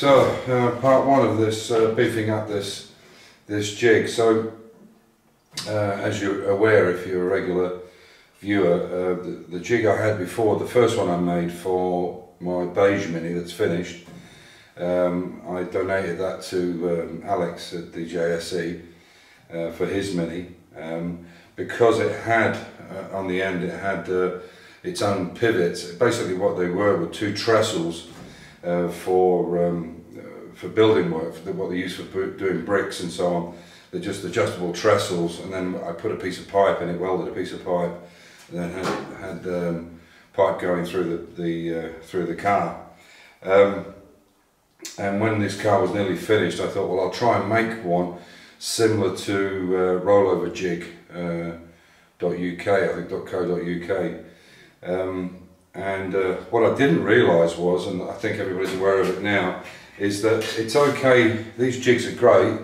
Part one of this beefing up this jig. So as you're aware, if you're a regular viewer, the jig I had before, the first one I made for my beige mini that's finished, I donated that to Alex at the JSE for his mini, because it had on the end, it had its own pivots. Basically what they were two trestles for building work, what they use for doing bricks and so on. They're just adjustable trestles, and then I put a piece of pipe in it, welded a piece of pipe, and then had pipe going through the car. And when this car was nearly finished, I thought, well, I'll try and make one similar to rolloverjig.uk, I think .co.uk. What I didn't realise was, and I think everybody's aware of it now, is that it's okay, these jigs are great.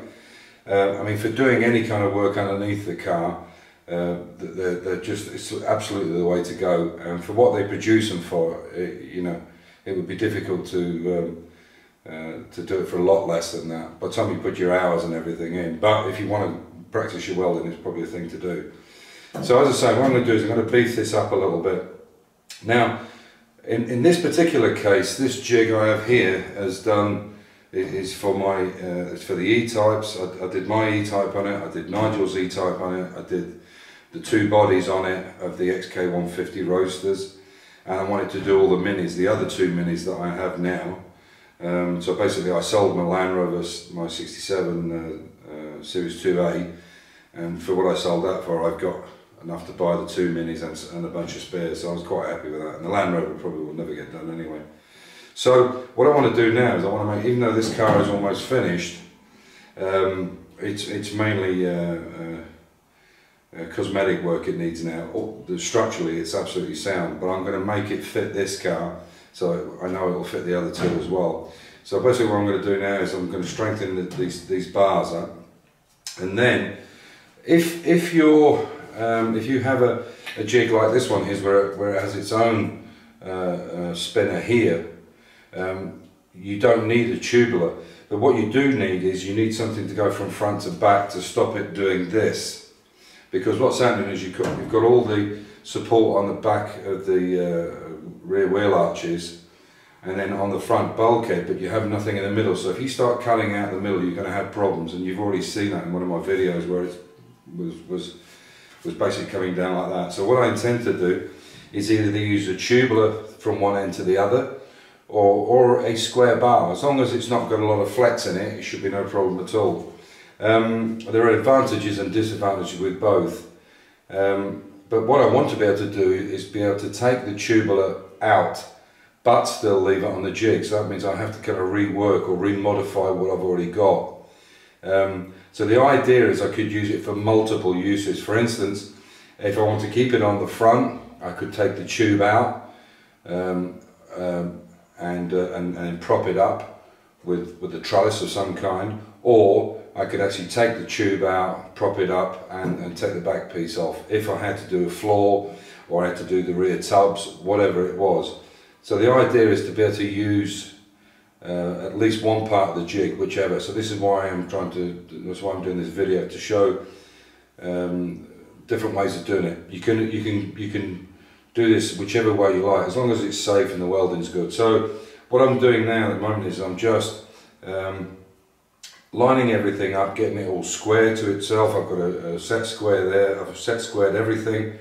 I mean, for doing any kind of work underneath the car, it's absolutely the way to go. And for what they produce them for, it would be difficult to do it for a lot less than that. By the time you put your hours and everything in. But if you want to practice your welding, it's probably a thing to do. So as I say, what I'm going to do is I'm going to beef this up a little bit. Now, in this particular case, this jig I have here is for my it's for the E-types. I did my E-type on it, I did Nigel's E-type on it, I did the two bodies on it of the XK150 roasters, and I wanted to do all the minis, the other two minis that I have now. So basically I sold my Land Rover, my 67 Series 2A, and for what I sold that for, I've got enough to buy the two minis and a bunch of spares, so I was quite happy with that. And the Land Rover probably will never get done anyway. So what I want to do now is I want to make, even though this car is almost finished, it's mainly cosmetic work it needs now. Structurally it's absolutely sound, but I'm going to make it fit this car, so I know it will fit the other two as well. So basically what I'm going to do now is I'm going to strengthen these bars up, and then if you have a jig like this one here, where it has its own spinner here, you don't need a tubular, but what you do need is you need something to go from front to back to stop it doing this, because what's happening is you've got all the support on the back of the rear wheel arches and then on the front bulkhead, but you have nothing in the middle. So if you start cutting out the middle, you're going to have problems, and you've already seen that in one of my videos where it was basically coming down like that. So what I intend to do is either to use a tubular from one end to the other, or a square bar. As long as it's not got a lot of flex in it, it should be no problem at all. There are advantages and disadvantages with both, but what I want to be able to do is be able to take the tubular out but still leave it on the jig. So that means I have to kind of rework or remodify what I've already got. So the idea is I could use it for multiple uses. For instance, if I want to keep it on the front, I could take the tube out and prop it up with a trellis of some kind, or I could actually take the tube out, prop it up, and take the back piece off if I had to do a floor, or I had to do the rear tubs, whatever it was. So the idea is to be able to use at least one part of the jig, whichever. So this is why that's why I'm doing this video, to show different ways of doing it. You can do this whichever way you like, as long as it's safe and the welding's good. So what I'm doing now at the moment is I'm just lining everything up, getting it all square to itself. I've got a set square there, I've set squared everything,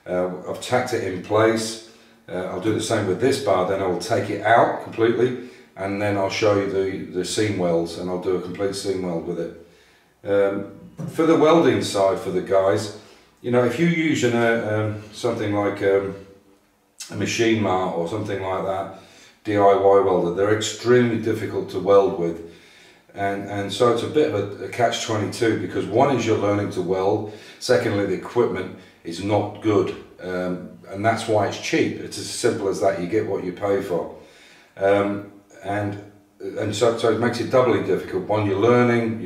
I've tacked it in place. I'll do the same with this bar, then I'll take it out completely, and then I'll show you the seam welds, and I'll do a complete seam weld with it. For the welding side for the guys, if you use something like a machine mart or something like that, DIY welder, they're extremely difficult to weld with. And so it's a bit of a catch-22, because one is you're learning to weld, secondly the equipment is not good, and that's why it's cheap. It's as simple as that. You get what you pay for, and so it makes it doubly difficult. One, you're learning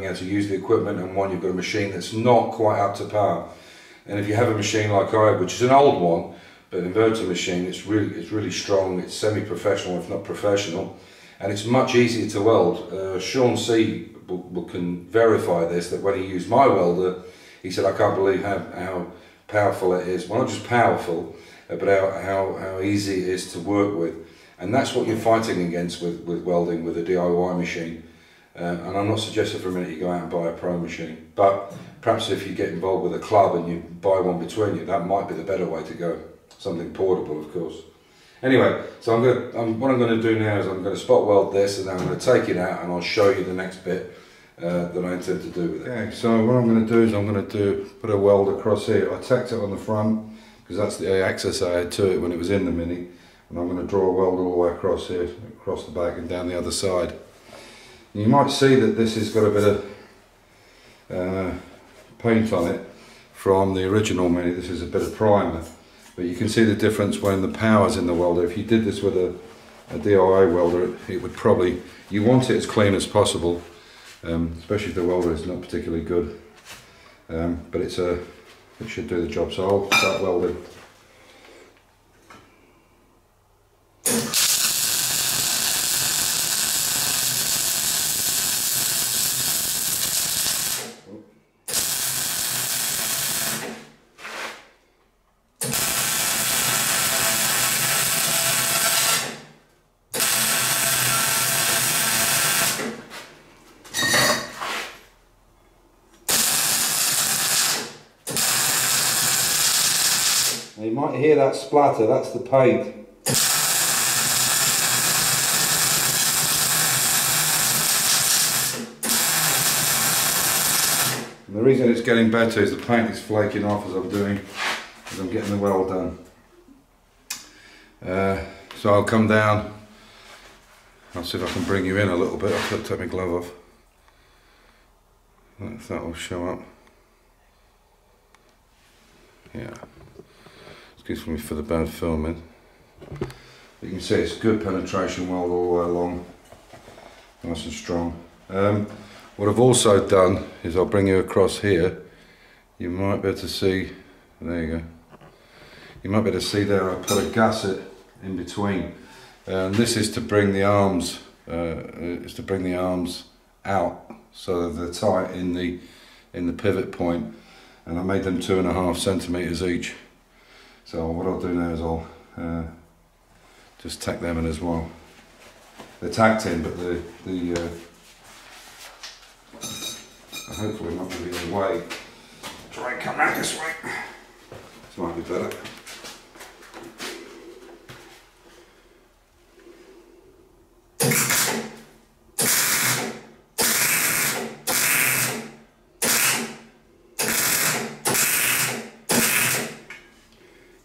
how to use the equipment, and one, you've got a machine that's not quite up to par. And if you have a machine like I have, which is an old one, but an inverter machine, it's really strong, it's semi-professional if not professional, and it's much easier to weld. Sean C can verify this, that when he used my welder, he said, I can't believe how powerful it is. Well, not just powerful, but how easy it is to work with. And that's what you're fighting against with welding with a DIY machine. And I'm not suggesting for a minute you go out and buy a pro machine, but perhaps if you get involved with a club and you buy one between you, that might be the better way to go. Something portable, of course. Anyway, so what I'm going to do now is I'm going to spot weld this, and then I'm going to take it out and I'll show you the next bit that I intend to do with it. Okay, so what I'm going to do is I'm going to put a weld across here. I tacked it on the front because that's the access I had to it when it was in the Mini, and I'm going to draw a weld all the way across here, across the back and down the other side. And you might see that this has got a bit of paint on it from the original Mini. This is a bit of primer. But you can see the difference when the power's in the welder. If you did this with a DIY welder, it would probably, you want it as clean as possible, especially if the welder is not particularly good. But it should do the job. So I'll start welding. Now you might hear that splatter, that's the paint. And the reason it's getting better is the paint is flaking off as I'm getting the weld done. So I'll come down, I'll see if I can bring you in a little bit. I'll take my glove off. If that will show up. Yeah. Excuse me for the bad filming. You can see it's good penetration weld all the way along. Nice and strong. What I've also done is I'll bring you across here. You might be able to see, there you go. You might be able to see there I put a gasket in between. And this is to bring the arms, out so that they're tight in the pivot point. And I made them 2.5 centimeters each. So what I'll do now is I'll just tack them in as well. They're tacked in, but hopefully not going to be in the way. Try and come out this way. This might be better.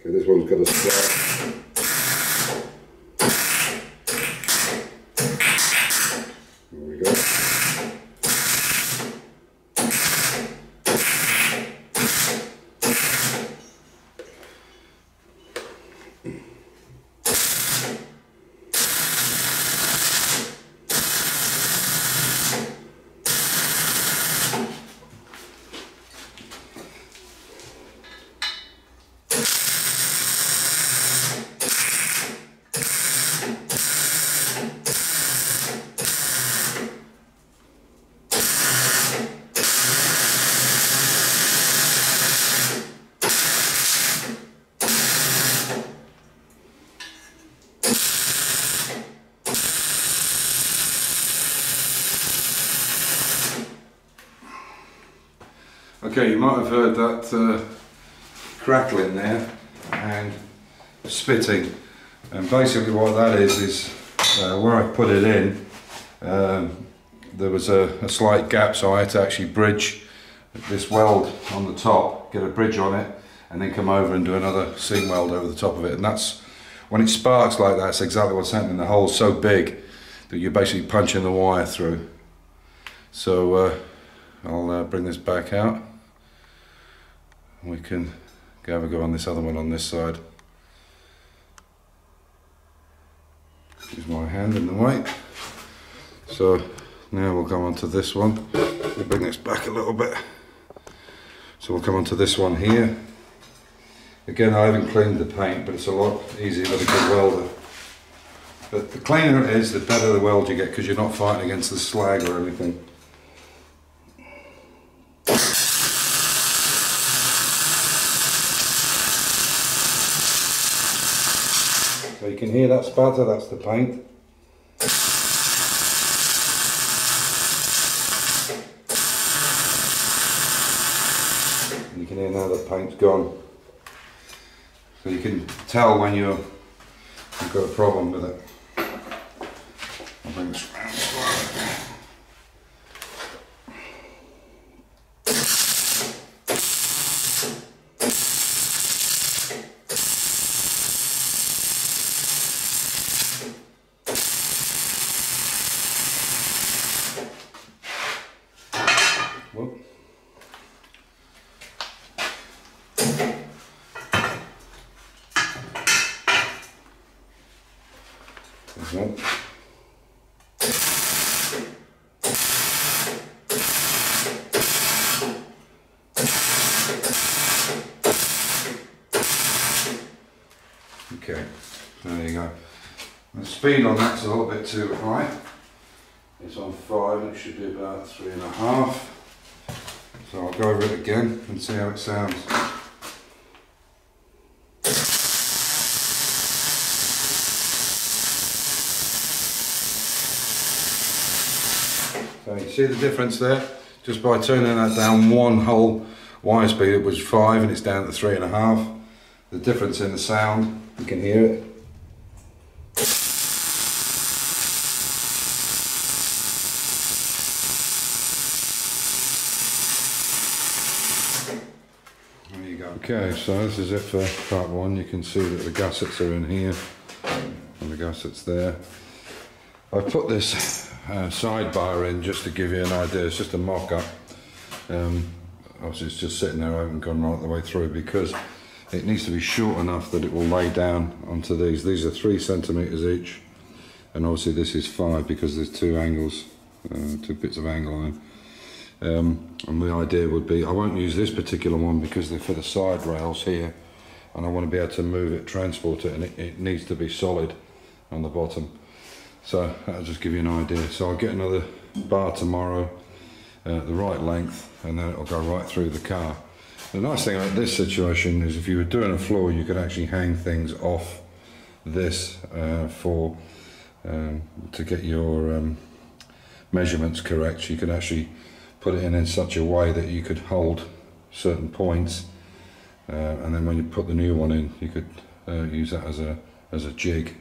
This one's got a slide. There we go. Okay, you might have heard that crackling there and spitting, and basically what that is where I put it in, there was a slight gap, so I had to actually bridge this weld on the top, get a bridge on it, and then come over and do another seam weld over the top of it. And that's, when it sparks like that, that's exactly what's happening. The hole's so big that you're basically punching the wire through. So I'll bring this back out. We can have a go on this other one on this side. Use my hand in the way. So now we'll go on to this one. We'll bring this back a little bit. So we'll come on to this one here. Again, I haven't cleaned the paint, but it's a lot easier with a good welder. But the cleaner it is, the better the weld you get, because you're not fighting against the slag or anything. So you can hear that spatter, that's the paint. And you can hear now the paint's gone. So you can tell when you've got a problem with it. I'll bring this around slightly. Whoop. There's one. Okay, there you go. The speed on that's a little bit too high. It's on 5 and it should be about 3.5. So I'll go over it again and see how it sounds. So you see the difference there? Just by turning that down one whole wire speed, it was 5 and it's down to 3.5. The difference in the sound, you can hear it. There you go. Okay, so this is it for part 1. You can see that the gussets are in here and the gussets there. I've put this sidebar in just to give you an idea. It's just a mock-up. Obviously it's just sitting there, I haven't gone right the way through because it needs to be short enough that it will lay down onto these. These are 3 centimeters each, and obviously this is 5 because there's 2 angles, 2 bits of angle on them. And the idea would be, I won't use this particular one because they're for the side rails here, and I want to be able to move it, transport it, and it needs to be solid on the bottom. So that'll just give you an idea. So I'll get another bar tomorrow, the right length, and then it'll go right through the car. The nice thing about this situation is if you were doing a floor, you could actually hang things off this to get your measurements correct. You could actually put it in such a way that you could hold certain points, and then when you put the new one in, you could use that as a jig.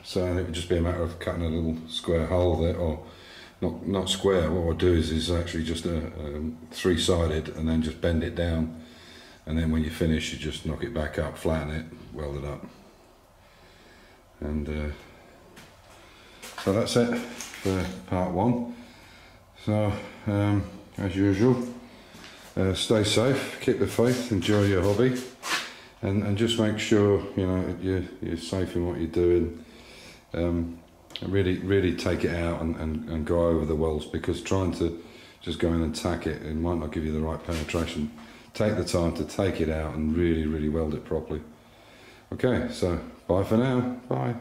So it would just be a matter of cutting a little square hole there, or not square. What I'll do is actually just a 3-sided, and then just bend it down, and then when you finish, you just knock it back up, flatten it, weld it up, and so that's it for part 1. So as usual, stay safe, keep the faith, enjoy your hobby, and just make sure you're safe in what you're doing. Really take it out and go over the welds, because trying to just go in and tack it might not give you the right penetration. Take the time to take it out and really weld it properly. Okay, so bye for now. Bye.